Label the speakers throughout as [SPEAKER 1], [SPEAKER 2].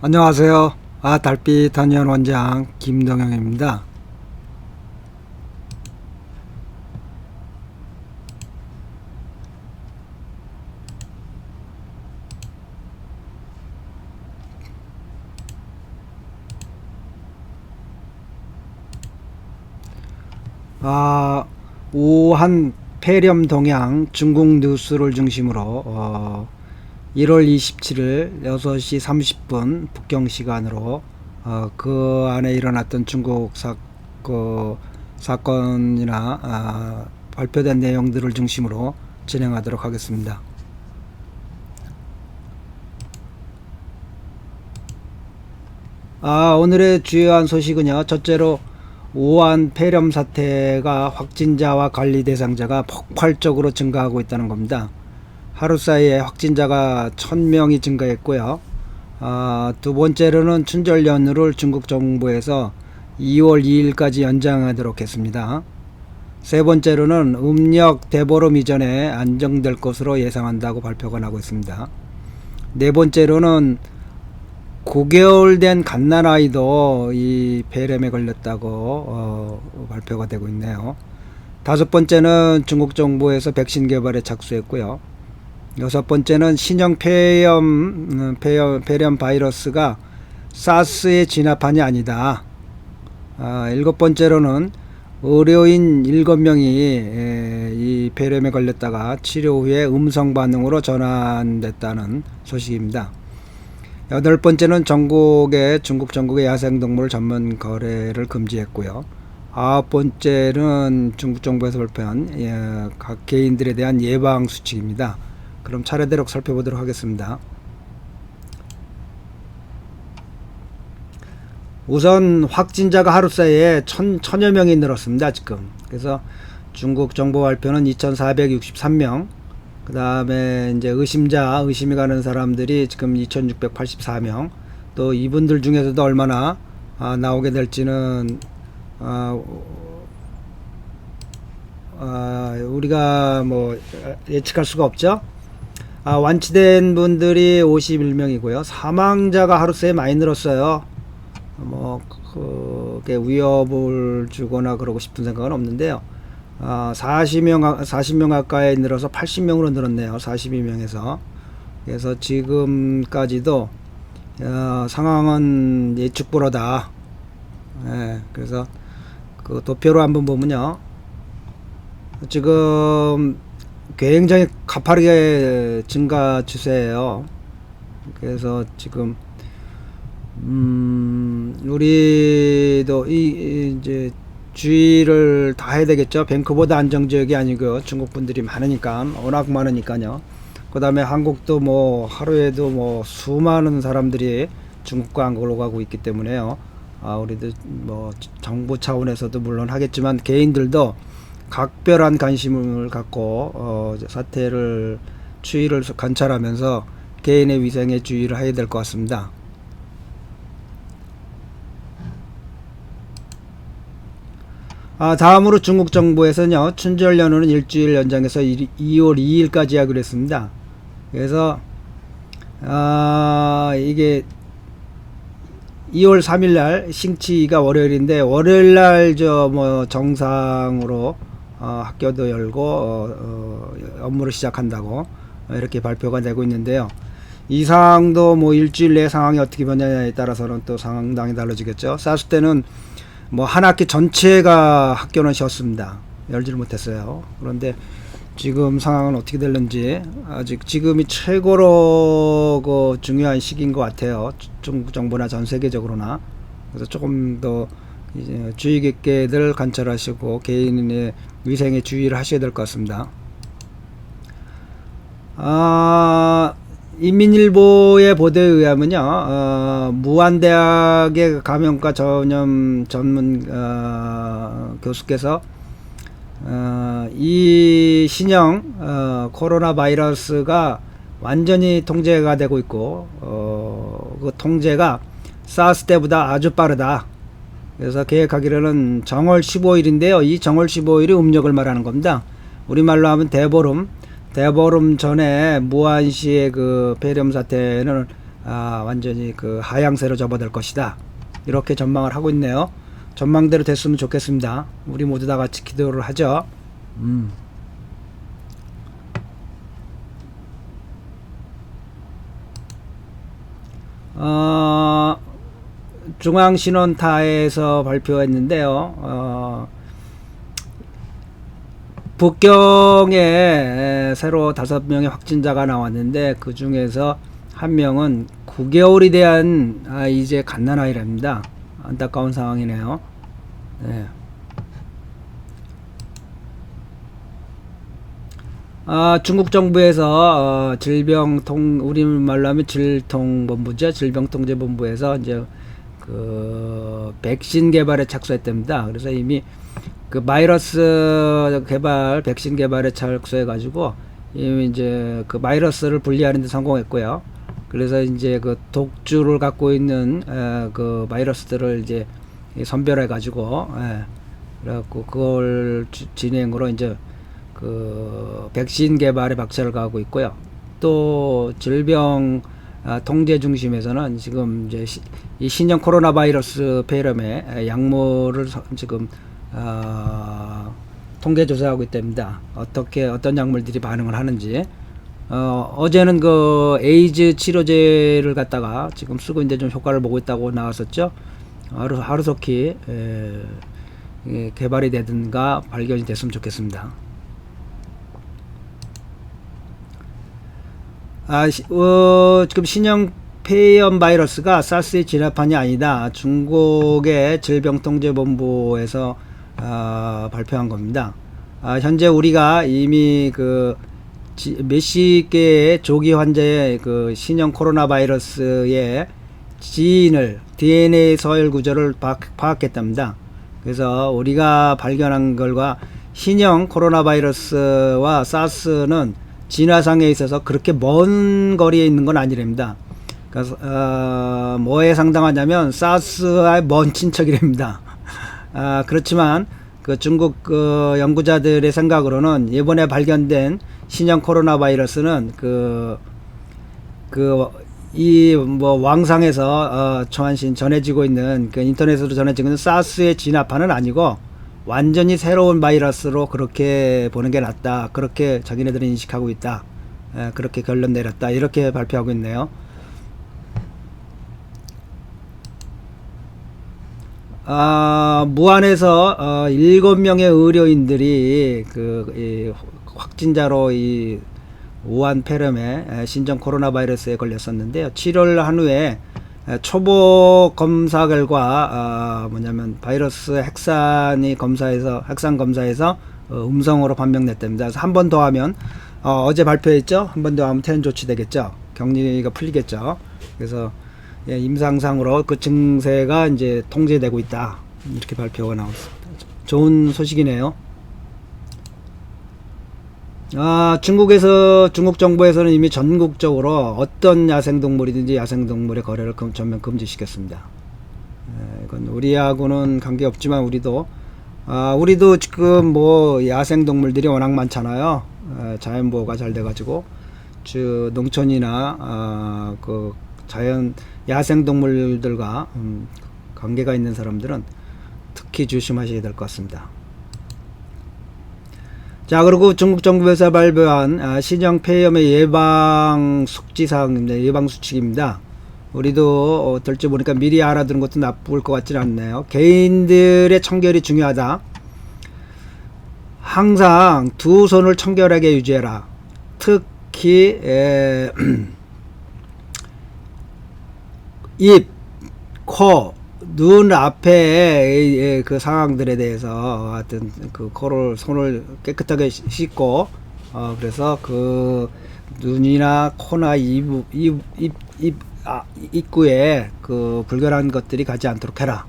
[SPEAKER 1] 안녕하세요. 달빛 한의원 원장 김동영입니다. 아, 우한 폐렴 동향 중국 뉴스를 중심으로 1월 27일 6시 30분 북경 시간으로 그 안에 일어났던 중국 사건이나 발표된 내용들을 중심으로 진행하도록 하겠습니다. 오늘의 주요한 소식은요. 첫째로 우한 폐렴 사태가 확진자와 관리 대상자가 폭발적으로 증가하고 있다는 겁니다. 하루 사이에 확진자가 1000명이 증가했고요. 두 번째로는 춘절 연휴를 중국 정부에서 2월 2일까지 연장하도록 했습니다. 세 번째로는 음력 대보름 이전에 안정될 것으로 예상한다고 발표가 나고 있습니다. 네 번째로는 9개월 된 갓난아이도 이 폐렴에 걸렸다고 발표가 되고 있네요. 다섯 번째는 중국 정부에서 백신 개발에 착수했고요. 여섯 번째는 신형 폐렴 바이러스가 사스의 진화판이 아니다. 일곱 번째로는 의료인 7명이 이 폐렴에 걸렸다가 치료 후에 음성 반응으로 전환됐다는 소식입니다. 여덟 번째는 중국 전국의 야생동물 전문 거래를 금지했고요. 아홉 번째는 중국 정부에서 발표한 각 개인들에 대한 예방 수칙입니다. 그럼 차례대로 살펴보도록 하겠습니다. 우선 확진자가 하루 사이에 천여 명이 늘었습니다. 지금. 그래서 중국 정부 발표는 2463명, 그 다음에 이제 의심이 가는 사람들이 지금 2684명, 또 이분들 중에서도 얼마나 나오게 될지는 우리가 뭐 예측할 수가 없죠. 완치된 분들이 51명이고요. 사망자가 하루 새에 많이 늘었어요. 뭐 그게 위협을 주거나 그러고 싶은 생각은 없는데요. 40명 가까이 늘어서 80명으로 늘었네요. 42명에서. 그래서 지금까지도 상황은 예측불허다. 그래서 그 도표로 한번 보면요. 지금 굉장히 가파르게 증가 추세예요. 그래서 지금 우리도 이제 주의를 다 해야 되겠죠. 밴쿠버도 안정지역이 아니고 중국 분들이 많으니까, 워낙 많으니까요. 그 다음에 한국도 뭐 하루에도 뭐 수많은 사람들이 중국 관광으로 가고 있기 때문에요. 우리도 뭐 정부 차원에서도 물론 하겠지만 개인들도 각별한 관심을 갖고 사태를 추이를 관찰하면서 개인의 위생에 주의를 해야 될 것 같습니다. 다음으로 중국 정부에서는요, 춘절 연휴는 일주일 연장해서 2월 2일까지 하기로 했습니다. 그래서 이게 2월 3일날 싱치가 월요일인데, 월요일날 정상으로 학교도 열고 업무를 시작한다고 이렇게 발표가 되고 있는데요. 이 상황도 뭐 일주일 내 상황이 어떻게 변하냐에 따라서는 또 상당히 달라지겠죠. 사스 때는 뭐 한 학기 전체가 학교는 쉬었습니다. 열지를 못했어요. 그런데 지금 상황은 어떻게 될는지 아직 지금이 최고로 중요한 시기인 것 같아요. 중국 정부나 전 세계적으로나. 그래서 조금 더 이제 주의 깊게들 관찰하시고 개인의 위생에 주의를 하셔야 될 것 같습니다. 인민일보의 보도에 의하면요, 무안대학의 감염과 전염 전문 교수께서 이 신형 코로나 바이러스가 완전히 통제가 되고 있고 그 통제가 사스 때보다 아주 빠르다. 그래서 계획하기로는 정월 15일인데요. 이 정월 15일이 음력을 말하는 겁니다. 우리말로 하면 대보름 전에 무안시의 그 폐렴 사태는 완전히 그 하향세로 접어들 것이다. 이렇게 전망을 하고 있네요. 전망대로 됐으면 좋겠습니다. 우리 모두 다 같이 기도를 하죠. 중앙신원타에서 발표했는데요. 북경에 새로 5명의 확진자가 나왔는데 그 중에서 한 명은 9개월이 대한 이제 갓난아이랍니다. 안타까운 상황이네요. 네. 중국 정부에서 우리말로 하면 질통본부죠. 질병통제본부에서 이제 그 백신 개발에 착수했답니다. 그래서 이미 그 바이러스 개발, 백신 개발에 착수해 가지고 이미 이제 그 바이러스를 분리하는 데 성공했고요. 그래서 이제 그 독주를 갖고 있는 그 바이러스들을 이제 선별해 가지고 그래갖고 그걸 진행으로 이제 그 백신 개발에 박차를 가하고 있고요. 또 질병 통제 중심에서는 지금 이제 이 신형 코로나 바이러스 폐렴에 약물을 지금 통계 조사하고 있답니다. 어떤 약물들이 반응을 하는지. 어제는 그 에이즈 치료제를 갖다가 지금 쓰고 있는데 좀 효과를 보고 있다고 나왔었죠. 하루속히 개발이 되든가 발견이 됐으면 좋겠습니다. 지금 신형 폐렴 바이러스가 사스의 진화판이 아니다. 중국의 질병통제본부에서 발표한 겁니다. 현재 우리가 이미 그 몇십 개의 조기 환자의 그 신형 코로나 바이러스의 지인을 DNA 서열 구조를 파악했답니다. 그래서 우리가 발견한 결과 신형 코로나 바이러스와 사스는 진화상에 있어서 그렇게 먼 거리에 있는 건 아니랍니다. 그러니까 뭐에 상당하냐면 사스의 먼 친척이랍니다. 그렇지만 그 중국 그 연구자들의 생각으로는 이번에 발견된 신형 코로나 바이러스는 이 뭐 왕상에서 전해지고 있는 그 인터넷으로 전해지고 있는 사스의 진화판은 아니고 완전히 새로운 바이러스로 그렇게 보는 게 낫다. 그렇게 자기네들이 인식하고 있다. 그렇게 결론 내렸다. 이렇게 발표하고 있네요. 무안에서 7명의 의료인들이 확진자로 이 우한 폐렴에 신종 코로나 바이러스에 걸렸었는데요. 치료를 한 후에 초보 검사 결과 뭐냐면 바이러스 핵산 검사에서 음성으로 판명됐답니다. 그래서 한 번 더 하면 어제 발표했죠. 한 번 더 하면 퇴원 조치되겠죠. 격리가 풀리겠죠. 그래서 임상상으로 그 증세가 이제 통제되고 있다. 이렇게 발표가 나왔습니다. 좋은 소식이네요. 중국 정부에서는 이미 전국적으로 어떤 야생동물이든지 야생동물의 거래를 전면 금지시켰습니다. 이건 우리하고는 관계없지만 우리도 지금 뭐 야생동물들이 워낙 많잖아요. 자연보호가 잘 돼가지고 농촌이나 그 야생동물들과 관계가 있는 사람들은 특히 조심하셔야 될 것 같습니다. 자, 그리고 중국 정부에서 발표한 신형 폐렴의 예방 숙지사항입니다. 예방 수칙입니다. 우리도 어떨지 모르니까 미리 알아두는 것도 나쁠 것 같지는 않네요. 개인들의 청결이 중요하다. 항상 두 손을 청결하게 유지해라. 특히 입, 코, 눈 앞에 그 상황들에 대해서 하여튼 그 손을 깨끗하게 씻고 그래서 그 눈이나 코나 입구에 그 불결한 것들이 가지 않도록 해라.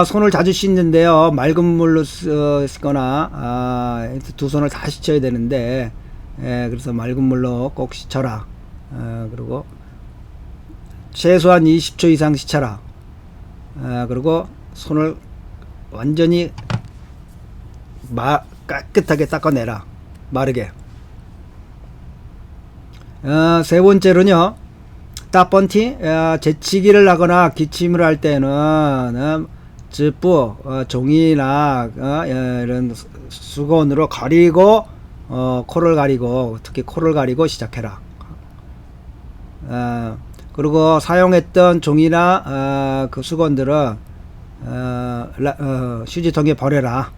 [SPEAKER 1] 손을 자주 씻는데요. 맑은 물로 씻거나 두 손을 다 씻어야 되는데 그래서 맑은 물로 꼭 씻어라. 그리고 최소한 20초 이상 씻어라. 그리고 손을 완전히 깨끗하게 닦아내라. 마르게. 세 번째로는요, 따번티, 재치기를 하거나 기침을 할 때는 즈뿌, 종이나 이런 수건으로 가리고 코를 가리고, 특히 코를 가리고 시작해라. 그리고 사용했던 종이나 그 수건들은 휴지통에 버려라.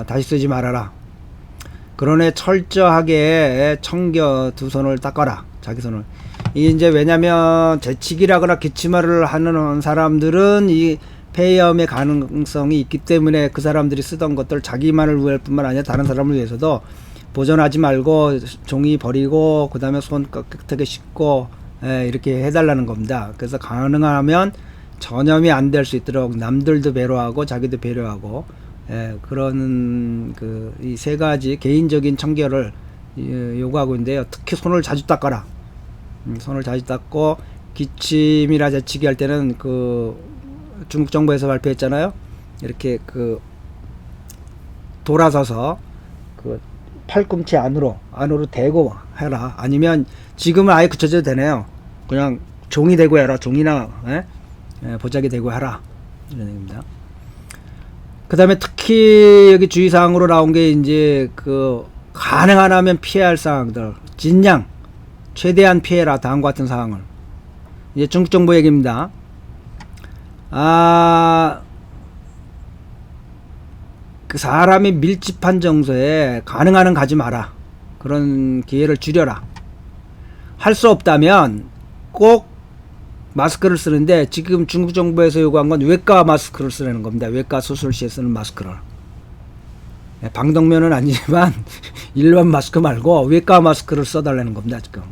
[SPEAKER 1] 다시 쓰지 말아라. 그러네 철저하게 청겨 두 손을 닦아라. 자기 손을. 이게 이제 왜냐면 재치기라거나 기침을 하는 사람들은 이 폐염의 가능성이 있기 때문에 그 사람들이 쓰던 것들 자기만을 위할 뿐만 아니라 다른 사람을 위해서도 보존하지 말고 종이 버리고 그 다음에 손 깨끗하게 씻고 이렇게 해달라는 겁니다. 그래서 가능하면 전염이 안 될 수 있도록 남들도 배려하고 자기도 배려하고 그런 이 세 가지 개인적인 청결을 요구하고 있는데요. 특히 손을 자주 닦아라. 손을 자주 닦고 기침이나 재치기 할 때는 중국 정부에서 발표했잖아요. 이렇게 돌아서서 팔꿈치 안으로 대고 해라. 아니면 지금은 아예 그쳐져도 되네요. 그냥 종이 대고 해라. 종이나 보자기 대고 해라. 이런 얘기입니다. 그 다음에 특히 여기 주의사항으로 나온 게 이제 가능하다면 피해야 할 사항들, 진양 최대한 피해라. 다음과 같은 사항을. 이제 중국 정부 얘기입니다. 사람이 밀집한 장소에 가능한 한 가지 마라. 그런 기회를 줄여라. 할 수 없다면 꼭 마스크를 쓰는데 지금 중국 정부에서 요구한 건 외과 마스크를 쓰라는 겁니다. 외과 수술 시에 쓰는 마스크를. 방독면은 아니지만 일반 마스크 말고 외과 마스크를 써달라는 겁니다. 지금.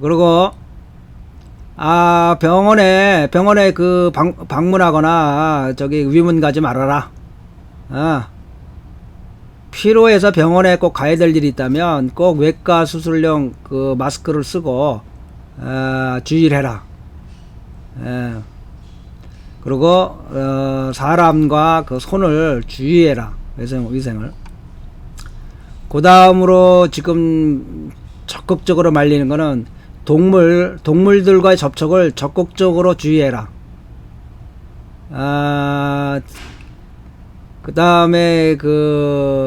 [SPEAKER 1] 그리고 병원에 방문하거나 위문 가지 말아라. 필요해서 병원에 꼭 가야 될 일이 있다면 꼭 외과 수술용 마스크를 쓰고 주의를 해라. 그리고 사람과 손을 주의해라. 위생을. 그 다음으로 지금 적극적으로 말리는 거는 동물들과의 접촉을 적극적으로 주의해라. 그 다음에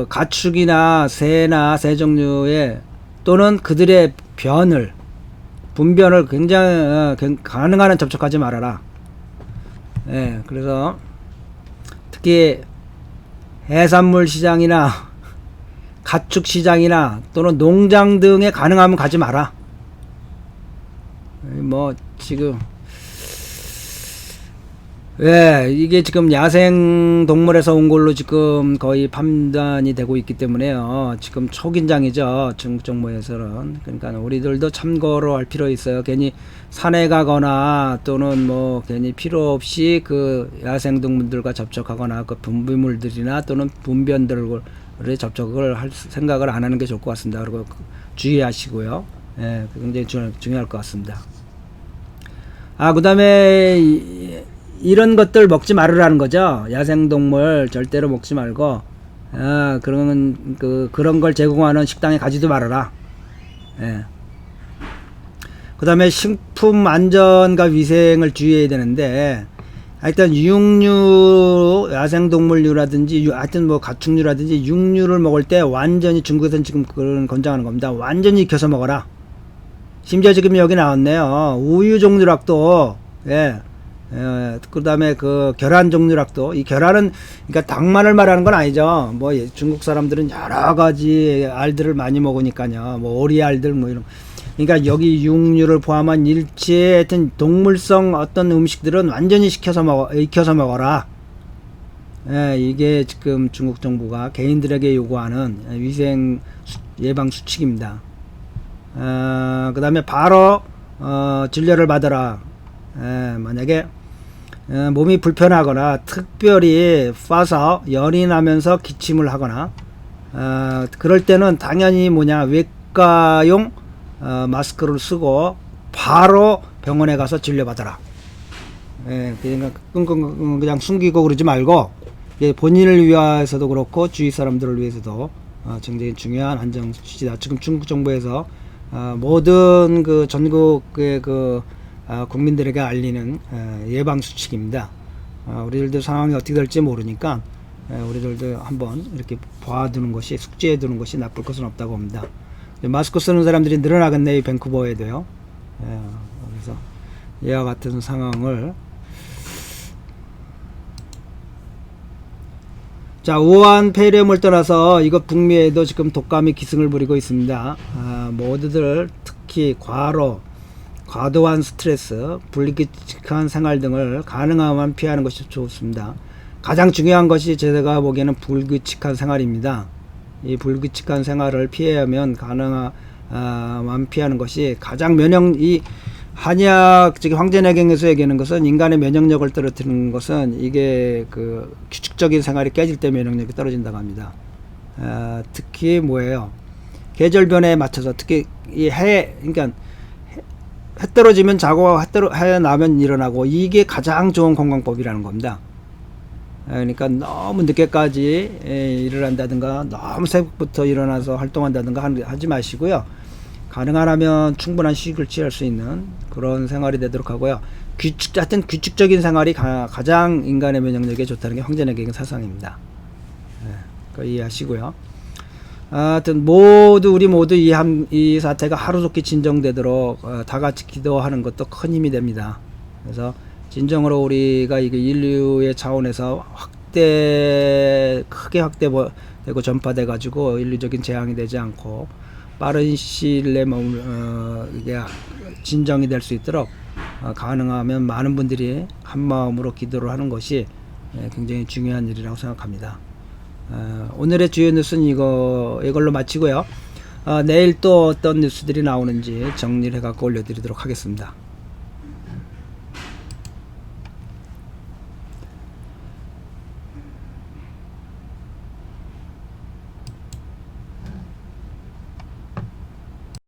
[SPEAKER 1] 가축이나 새나 새 종류의 또는 그들의 분변을 굉장히 가능한 한 접촉하지 말아라. 그래서 특히 해산물 시장이나 가축 시장이나 또는 농장 등에 가능하면 가지 마라. 지금 이게 지금 야생 동물에서 온 걸로 지금 거의 판단이 되고 있기 때문에요. 지금 초긴장이죠. 중국 정부에서는. 그러니까 우리들도 참고로 할 필요 있어요. 괜히 산에 가거나 또는 괜히 필요 없이 야생 동물들과 접촉하거나 분비물들이나 또는 분변들을 접촉을 할 생각을 안 하는 게 좋을 것 같습니다. 그리고 주의하시고요. 굉장히 중요할 것 같습니다. 그 다음에 이런 것들 먹지 말으라는 거죠. 야생동물 절대로 먹지 말고, 그런 걸 제공하는 식당에 가지도 말아라. 그 다음에 식품 안전과 위생을 주의해야 되는데, 하여튼 야생동물류라든지, 하여튼 가축류라든지 육류를 먹을 때 완전히 중국에서는 지금 그런 권장하는 겁니다. 완전히 익혀서 먹어라. 심지어 지금 여기 나왔네요. 우유 종류락도, 그 다음에 계란 종류락도, 이 계란은, 그러니까 닭만을 말하는 건 아니죠. 중국 사람들은 여러 가지 알들을 많이 먹으니까요. 오리 알들, 이런. 그러니까 여기 육류를 포함한 일체, 하여튼 동물성 어떤 음식들은 완전히 익혀서 먹어라. 이게 지금 중국 정부가 개인들에게 요구하는 위생 예방 수칙입니다. 그 다음에 바로, 진료를 받아라. 만약에 몸이 불편하거나 특별히 파서 열이 나면서 기침을 하거나 그럴 때는 당연히 외과용 마스크를 쓰고 바로 병원에 가서 진료받아라. 그냥 숨기고 그러지 말고 본인을 위해서도 그렇고 주위 사람들을 위해서도 굉장히 중요한 안전수칙이다. 지금 중국 정부에서 모든 그 전국의 그 국민들에게 알리는 예방 수칙입니다. 우리들도 상황이 어떻게 될지 모르니까 우리들도 한번 이렇게 봐두는 것이, 숙지해 두는 것이 나쁠 것은 없다고 봅니다. 마스크 쓰는 사람들이 늘어나겠네, 이 밴쿠버에도요. 그래서 이와 같은 상황을, 자, 우한 폐렴을 떠나서 이것 북미에도 지금 독감이 기승을 부리고 있습니다. 모두들 특히 과도한 스트레스, 불규칙한 생활 등을 가능하면 피하는 것이 좋습니다. 가장 중요한 것이 제가 보기에는 불규칙한 생활입니다. 이 불규칙한 생활을 피하면 가능한 피하는 것이 가장 이 한의학 즉 황제내경에서 얘기하는 것은 인간의 면역력을 떨어뜨리는 것은 이게 그 규칙적인 생활이 깨질 때 면역력이 떨어진다고 합니다. 특히 뭐예요? 계절 변화에 맞춰서 특히 이 그러니까 해 떨어지면 자고 해 나면 일어나고, 이게 가장 좋은 건강법이라는 겁니다. 그러니까 너무 늦게까지 일을 한다든가 너무 새벽부터 일어나서 활동한다든가 하지 마시고요. 가능하면 충분한 휴식을 취할 수 있는 그런 생활이 되도록 하고요. 하여튼 규칙적인 생활이 가장 인간의 면역력에 좋다는 게 황제내경 사상입니다. 그거 이해하시고요. 하여튼 우리 모두 이 사태가 하루속히 진정되도록 다 같이 기도하는 것도 큰 힘이 됩니다. 그래서 진정으로 우리가 이게 인류의 차원에서 크게 확대되고 전파돼 가지고 인류적인 재앙이 되지 않고 빠른 시일 내에 이게 진정이 될 수 있도록 가능하면 많은 분들이 한 마음으로 기도를 하는 것이 굉장히 중요한 일이라고 생각합니다. 오늘의 주요 뉴스는 이걸로 마치고요. 내일 또 어떤 뉴스들이 나오는지 정리를 해갖고 올려드리도록 하겠습니다.